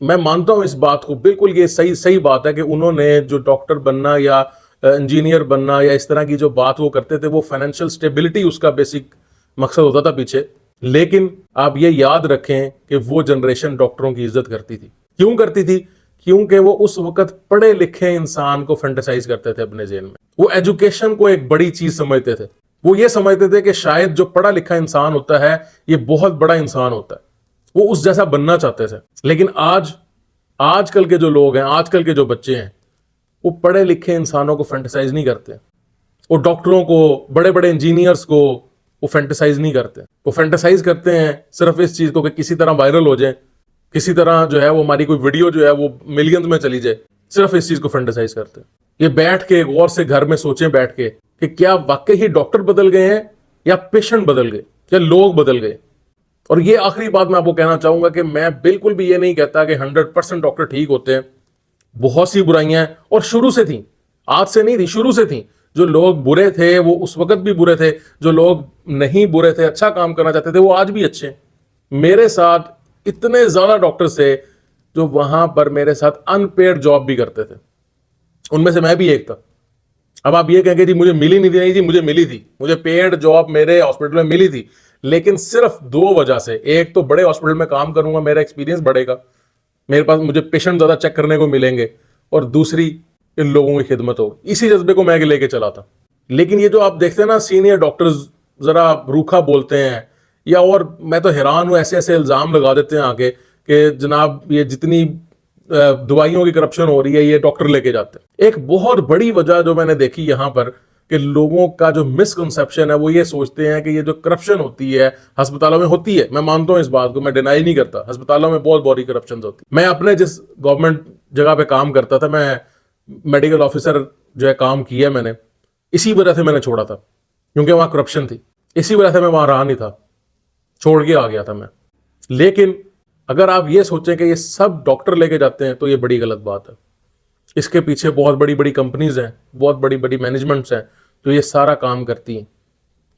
میں مانتا ہوں اس بات کو بالکل, یہ صحیح بات ہے کہ انہوں نے جو ڈاکٹر بننا یا انجینئر بننا یا اس طرح کی جو بات وہ کرتے تھے, وہ فائنینشیل سٹیبلٹی اس کا بیسک مقصد ہوتا تھا پیچھے. لیکن آپ یہ یاد رکھیں کہ وہ جنریشن ڈاکٹروں کی عزت کرتی تھی. کیوں کرتی تھی؟ کیونکہ وہ اس وقت پڑھے لکھے انسان کو فینٹیسائز کرتے تھے اپنے ذہن میں. وہ ایجوکیشن کو ایک بڑی چیز سمجھتے تھے. وہ یہ سمجھتے تھے کہ شاید جو پڑھا لکھا انسان ہوتا ہے یہ بہت بڑا انسان ہوتا ہے, وہ اس جیسا بننا چاہتے تھے. لیکن آج کل کے جو لوگ ہیں, آج کل کے جو بچے ہیں, وہ پڑھے لکھے انسانوں کو فینٹیسائز نہیں کرتے. وہ ڈاکٹروں کو, بڑے بڑے انجینئرز کو وہ فینٹیسائز نہیں کرتے. وہ فینٹیسائز کرتے ہیں صرف اس چیز کو کہ کسی طرح وائرل ہو جائیں, کسی طرح جو ہے وہ ہماری کوئی ویڈیو جو ہے وہ ملینز میں چلی جائے. صرف اس چیز کو فینٹیسائز کرتے ہیں. یہ بیٹھ کے غور سے گھر میں سوچیں بیٹھ کے کہ کیا واقعی ڈاکٹر بدل گئے ہیں یا پیشنٹ بدل گئے یا لوگ بدل گئے. اور یہ آخری بات میں آپ کو کہنا چاہوں گا کہ میں بالکل بھی یہ نہیں کہتا کہ 100% ڈاکٹر ٹھیک ہوتے ہیں. بہت سی برائیاں ہیں اور شروع سے تھیں, آج سے نہیں تھی, شروع سے تھیں. جو لوگ برے تھے وہ اس وقت بھی برے تھے, جو لوگ نہیں برے تھے, اچھا کام کرنا چاہتے تھے, وہ آج بھی اچھے. میرے ساتھ اتنے زیادہ ڈاکٹرز تھے جو وہاں پر میرے ساتھ ان پیڈ جاب بھی کرتے تھے, ان میں سے میں بھی ایک تھا. اب آپ یہ کہیں گے جی مجھے ملی نہیں تھی, نہیں جی مجھے ملی تھی, مجھے پیڈ جاب میرے ہاسپٹل میں ملی تھی. لیکن صرف 2 وجہ سے. ایک تو بڑے ہاسپٹل میں کام کروں گا, میرا ایکسپیرینس بڑھے گا, میرے پاس مجھے پیشنٹ زیادہ چیک کرنے کو ملیں گے, اور دوسری ان لوگوں کی خدمت ہوگی. اسی جذبے کو میں لے کے چلا تھا. لیکن یہ جو آپ دیکھتے ہیں نا سینئر ڈاکٹرز ذرا روکھا بولتے ہیں, یا اور میں تو حیران ہوں ایسے ایسے الزام لگا دیتے ہیں آگے کہ جناب یہ جتنی دوائیوں کی کرپشن ہو رہی ہے یہ ڈاکٹر لے کے جاتے ہیں. ایک بہت بڑی وجہ جو میں نے دیکھی یہاں پر کہ لوگوں کا جو مسکنسیپشن ہے وہ یہ سوچتے ہیں کہ یہ جو کرپشن ہوتی ہے ہسپتالوں میں ہوتی ہے. میں مانتا ہوں اس بات کو, میں ڈینائی نہیں کرتا, ہسپتالوں میں بہت بڑی کرپشن ہوتی ہے. میں اپنے جس گورنمنٹ جگہ پہ کام کرتا تھا, میں میڈیکل آفیسر جو ہے کام کیا میں نے, اسی وجہ سے میں نے چھوڑا تھا کیونکہ وہاں کرپشن تھی. اسی وجہ سے میں وہاں رہا نہیں تھا, چھوڑ کے آ گیا تھا میں. لیکن اگر آپ یہ سوچیں کہ یہ سب ڈاکٹر لے کے جاتے ہیں تو یہ بڑی غلط بات ہے. اس کے پیچھے بہت بڑی بڑی کمپنیز ہیں, بہت بڑی بڑی مینجمنٹس ہیں جو یہ سارا کام کرتی ہیں,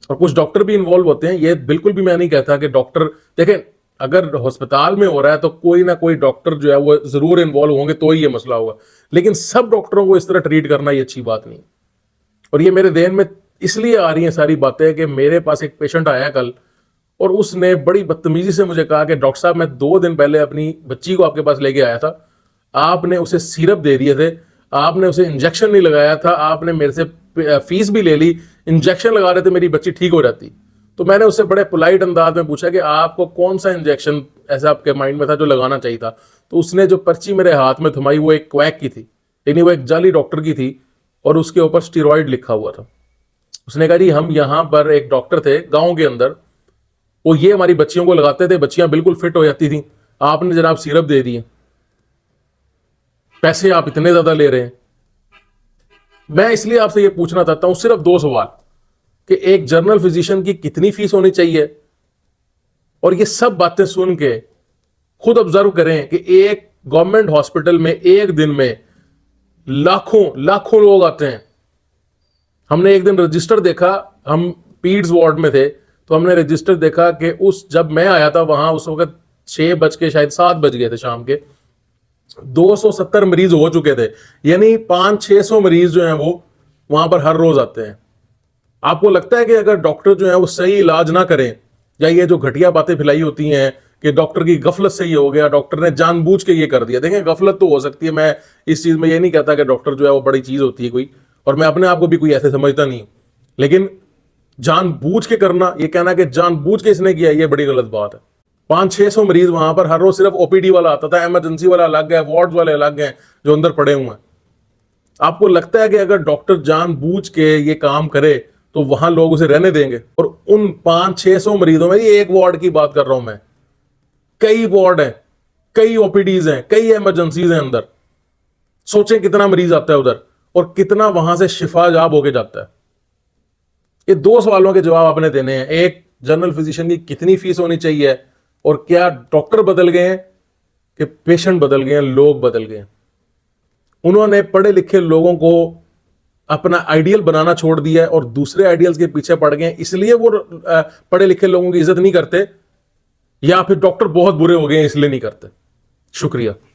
اور کچھ ڈاکٹر بھی انوالو ہوتے ہیں. یہ بالکل بھی میں نہیں کہتا کہ ڈاکٹر, دیکھیں اگر ہسپتال میں ہو رہا ہے تو کوئی نہ کوئی ڈاکٹر جو ہے وہ ضرور انوالو ہوں گے تو ہی یہ مسئلہ ہوگا. لیکن سب ڈاکٹروں کو اس طرح ٹریٹ کرنا یہ اچھی بات نہیں. اور یہ میرے ذہن میں اس لیے آ رہی ہیں ساری باتیں کہ میرے پاس ایک پیشنٹ آیا کل, اور اس نے بڑی بدتمیزی سے مجھے کہا کہ ڈاکٹر صاحب میں 2 دن پہلے اپنی بچی کو آپ کے پاس لے کے آیا تھا, آپ نے اسے سیرپ دے دیے تھے, آپ نے اسے انجیکشن نہیں لگایا تھا, آپ نے میرے سے فیس بھی لے لی, انجیکشن لگا رہے تھے میری بچی ٹھیک ہو جاتی. تو میں نے اس سے بڑے پولائٹ انداز میں پوچھا کہ آپ کو کون سا انجیکشن ایسا آپ کے مائنڈ میں تھا جو لگانا چاہیے تھا. تو اس نے جو پرچی میرے ہاتھ میں تھمائی وہ ایک کویک کی تھی, یعنی وہ ایک جعلی ڈاکٹر کی تھی, اور اس کے اوپر اسٹیرائڈ لکھا ہوا تھا. اس نے کہا جی ہم یہاں پر ایک ڈاکٹر تھے گاؤں کے اندر, وہ یہ ہماری بچیوں کو لگاتے تھے, بچیاں بالکل فٹ ہو جاتی تھیں, آپ نے جناب سیرپ دے دیے, پیسے آپ اتنے زیادہ لے رہے ہیں. میں اس لیے آپ سے یہ پوچھنا چاہتا ہوں صرف 2 سوال کہ ایک جنرل فزیشین کی کتنی فیس ہونی چاہیے, اور یہ سب باتیں سن کے خود آبزرو کریں کہ ایک گورنمنٹ ہاسپٹل میں ایک دن میں لاکھوں لوگ آتے ہیں. ہم نے ایک دن رجسٹر دیکھا, ہم پیڈز وارڈ میں تھے, تو ہم نے رجسٹر دیکھا کہ جب میں آیا تھا وہاں اس وقت 6 بج کے شاید 7 بج گئے تھے شام کے, 270 مریض ہو چکے تھے. یعنی 500-600 مریض جو ہیں وہ وہاں پر ہر روز آتے ہیں. آپ کو لگتا ہے کہ اگر ڈاکٹر جو ہیں وہ صحیح علاج نہ کریں, یا یہ جو گھٹیا باتیں پھیلائی ہوتی ہیں کہ ڈاکٹر کی غفلت سے یہ ہو گیا, ڈاکٹر نے جان بوجھ کے یہ کر دیا. دیکھیں غفلت تو ہو سکتی ہے, میں اس چیز میں یہ نہیں کہتا کہ ڈاکٹر جو ہے وہ بڑی چیز ہوتی ہے کوئی, اور میں اپنے آپ کو بھی کوئی ایسے سمجھتا نہیں, لیکن جان بوجھ کے کرنا, یہ کہنا کہ جان بوجھ کے اس نے کیا, یہ بڑی غلط بات ہے. 500-600 مریض وہاں پر ہر روز, صرف او پی ڈی والا آتا تھا, ایمرجنسی والا الگ ہے, وارڈ والے الگ ہیں جو اندر پڑے ہوئے ہیں. آپ کو لگتا ہے کہ اگر ڈاکٹر جان بوجھ کے یہ کام کرے تو وہاں لوگ اسے رہنے دیں گے؟ اور ان 500-600 مریضوں میں, یہ ایک وارڈ کی بات کر رہا ہوں میں, کئی وارڈ ہیں, کئی او پی ڈیز ہیں, کئی ایمرجنسیز ہیں اندر. سوچیں کتنا مریض آتا ہے ادھر اور کتنا وہاں سے شفا یاب ہو کے جاتا ہے. یہ 2 سوالوں کے جواب آپ نے دینے ہیں. ایک, جنرل فزیشین کی کتنی فیس ہونی چاہیے, اور کیا ڈاکٹر بدل گئے ہیں کہ پیشنٹ بدل گئے ہیں, لوگ بدل گئے ہیں. انہوں نے پڑھے لکھے لوگوں کو اپنا آئیڈیل بنانا چھوڑ دیا ہے اور دوسرے آئیڈیلز کے پیچھے پڑ گئے ہیں, اس لیے وہ پڑھے لکھے لوگوں کی عزت نہیں کرتے, یا پھر ڈاکٹر بہت برے ہو گئے ہیں اس لیے نہیں کرتے. شکریہ.